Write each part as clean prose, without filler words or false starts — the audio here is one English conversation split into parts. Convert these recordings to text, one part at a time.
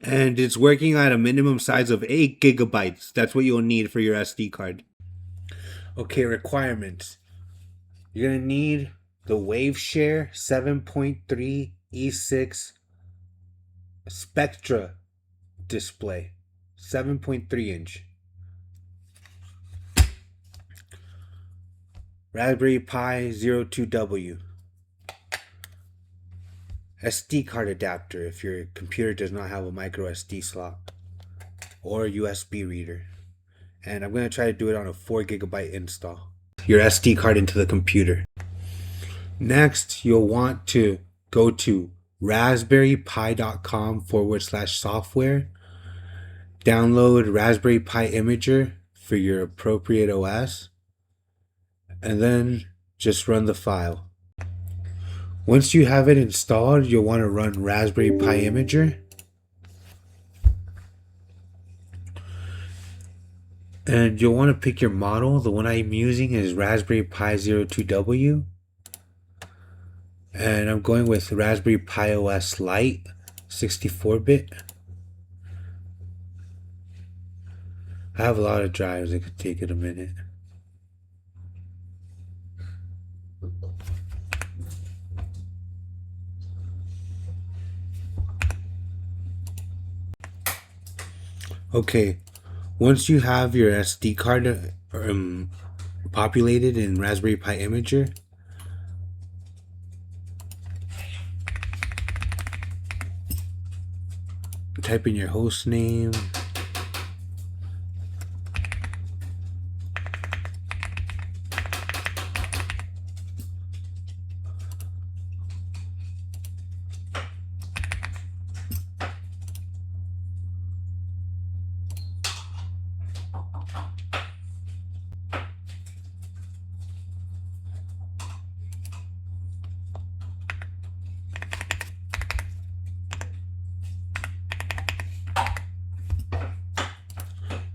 And it's working at a minimum size of 8 gigabytes. That's what you'll need for your SD card. Okay, requirements. You're going to need the WAVESHARE 7.3 E6 SPECTRA display, 7.3 inch. Raspberry Pi 02W. SD card adapter if your computer does not have a micro SD slot or a USB reader. And I'm going to try to do it on a 4 gigabyte install. Your SD card into the computer. Next, you'll want to go to raspberrypi.com/software. Download Raspberry Pi Imager for your appropriate OS. And then just run the file. Once you have it installed, you'll want to run Raspberry Pi Imager. And you'll want to pick your model. The one I'm using is Raspberry Pi 02W. And I'm going with Raspberry Pi OS Lite 64-bit. I have a lot of drives. It could take it a minute. Okay, once you have your SD card populated in Raspberry Pi Imager, type in your host name,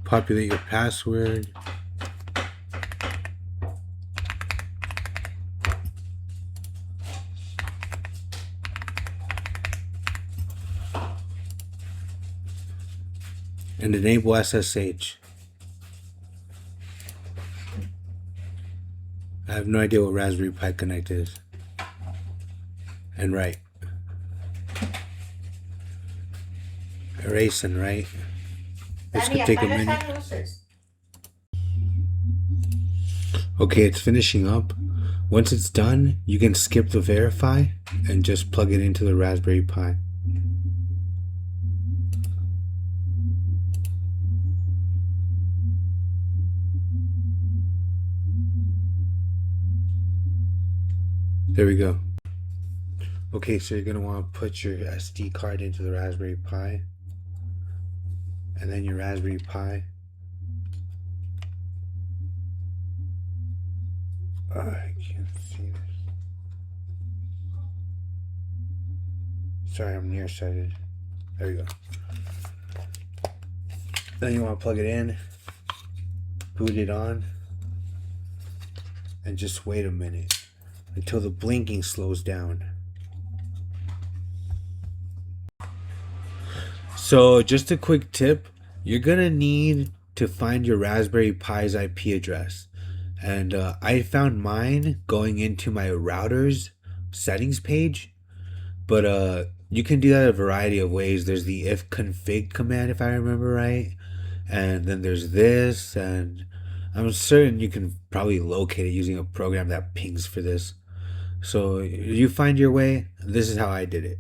populate your password, and enable SSH. I have no idea what Raspberry Pi Connect is. And write. Erase and write. This could take a minute. Okay, it's finishing up. Once it's done, you can skip the verify and just plug it into the Raspberry Pi. There we go. Okay, so you're going to want to put your SD card into the Raspberry Pi. And then your Raspberry Pi. I can't see this. Sorry, I'm nearsighted. There we go. Then you want to plug it in, boot it on, and just wait a minute until the blinking slows down. So just a quick tip, you're gonna need to find your Raspberry Pi's IP address. And I found mine going into my router's settings page, but you can do that a variety of ways. There's the ifconfig command, if I remember right, and then there's this, and I'm certain you can probably locate it using a program that pings for this. So you find your way. This is how I did it.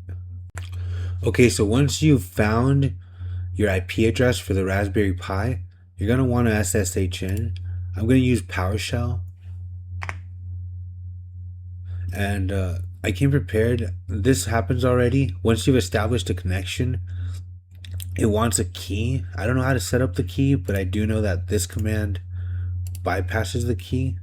Okay, so once you've found your IP address for the Raspberry Pi, you're going to want to SSH in. I'm going to use PowerShell. And I came prepared. This happens already. Once you've established a connection, it wants a key. I don't know how to set up the key, but I do know that this command bypasses the key.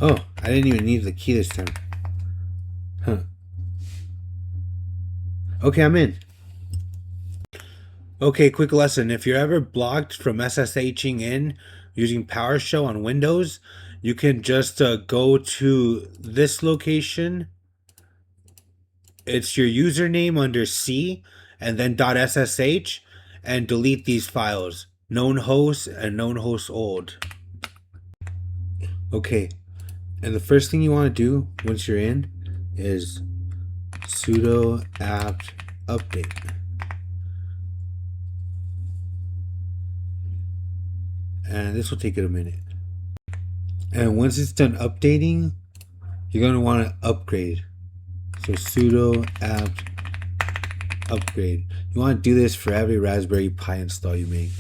Oh, I didn't even need the key this time. Huh. Okay, I'm in. Okay, quick lesson. If you're ever blocked from SSHing in using PowerShell on Windows, you can just go to this location. It's your username under C and then .ssh and delete these files. Known host and known host old. Okay, and the first thing you want to do once you're in is sudo apt update. And this will take it a minute. And once it's done updating, you're going to want to upgrade. So sudo apt upgrade. You want to do this for every Raspberry Pi install you make.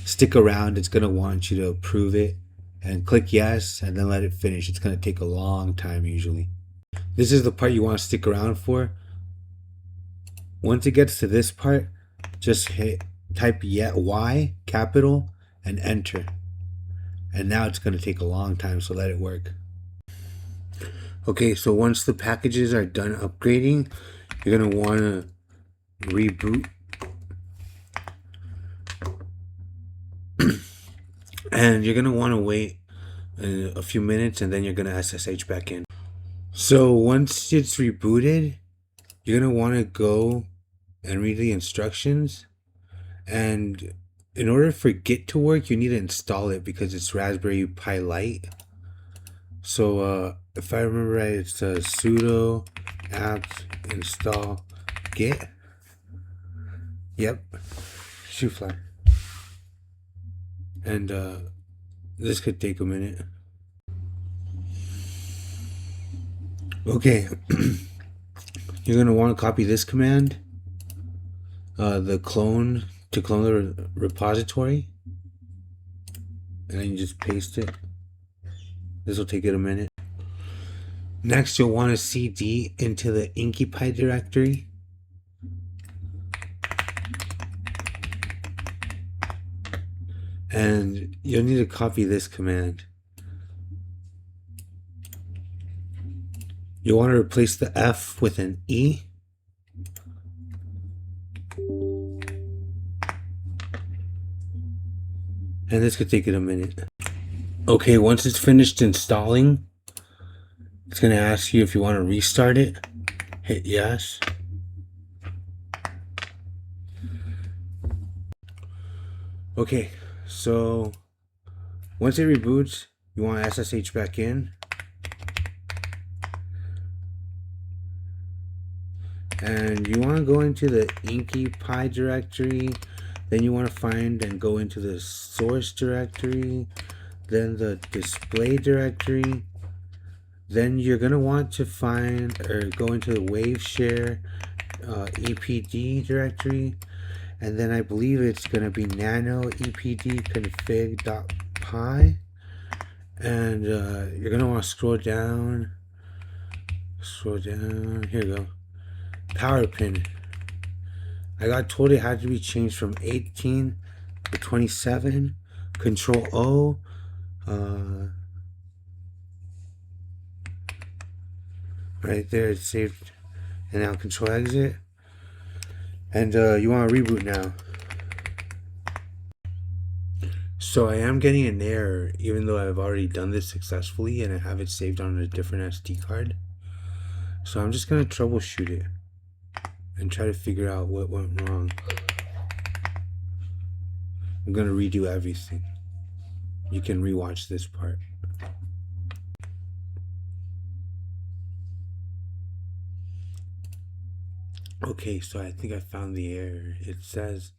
Stick around, it's going to want you to approve it and click yes and then let it finish. It's going to take a long time usually. This is the part you want to stick around for. Once it gets to this part, just type Y capital and enter. And now it's going to take a long time, so let it work. Okay, so once the packages are done upgrading, you're going to want to reboot. And you're going to want to wait a few minutes and then you're going to SSH back in. So once it's rebooted, you're going to want to go and read the instructions. And in order for Git to work, you need to install it because it's Raspberry Pi Lite. So if I remember right, it's sudo apt install git. Yep, shoot flag. And this could take a minute. Okay, you're gonna want to copy this command, the clone to clone the repository, and then you just paste it. This will take it a minute. Next, you'll want to cd into the InkyPy directory. And you'll need to copy this command. You want to replace the F with an E. And this could take it a minute. Okay, once it's finished installing, it's going to ask you if you want to restart it. Hit yes. Okay, so once it reboots, you want to SSH back in. And you want to go into the InkyPy directory. Then you want to find and go into the source directory. Then the display directory. Then you're going to want to find or go into the WAVESHARE EPD directory. And then I believe it's going to be nano epd config.py. And you're going to want to scroll down. Here we go. Power pin. I got told it had to be changed from 18 to 27. Control O. Right there, it's saved. And now control exit. And you want to reboot now. So I am getting an error, even though I've already done this successfully and I have it saved on a different SD card. So I'm just going to troubleshoot it and try to figure out what went wrong. I'm going to redo everything. You can rewatch this part. Okay, so I think I found the error. It says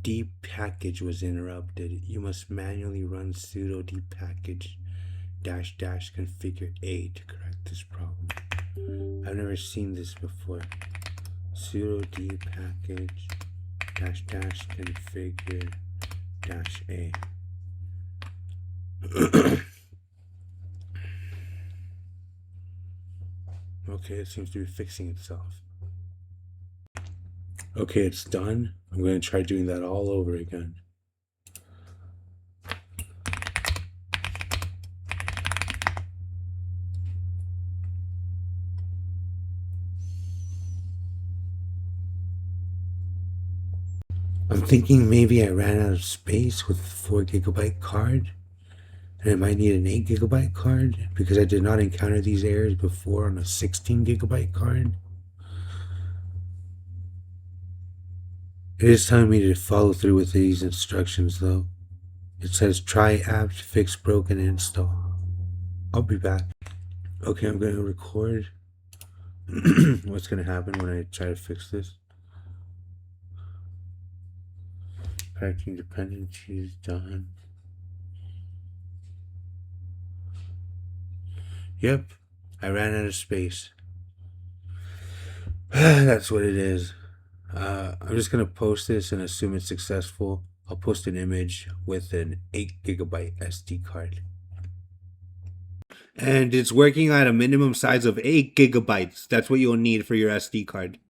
D package was interrupted. You must manually run sudo D package -- configure A to correct this problem. I've never seen this before. Sudo D package -- configure -A. Okay, it seems to be fixing itself. Okay, it's done. I'm going to try doing that all over again. I'm thinking maybe I ran out of space with 4 GB card, and I might need an 8 GB card because I did not encounter these errors before on a 16 GB card. It is telling me to follow through with these instructions though. It says try app, fix broken, install. I'll be back. Okay, I'm going to record what's going to happen when I try to fix this. Packing dependencies done. Yep, I ran out of space. That's what it is. I'm just gonna post this and assume it's successful. I'll post an image with an 8 GB SD card. And it's working at a minimum size of 8 GB. That's what you'll need for your SD card.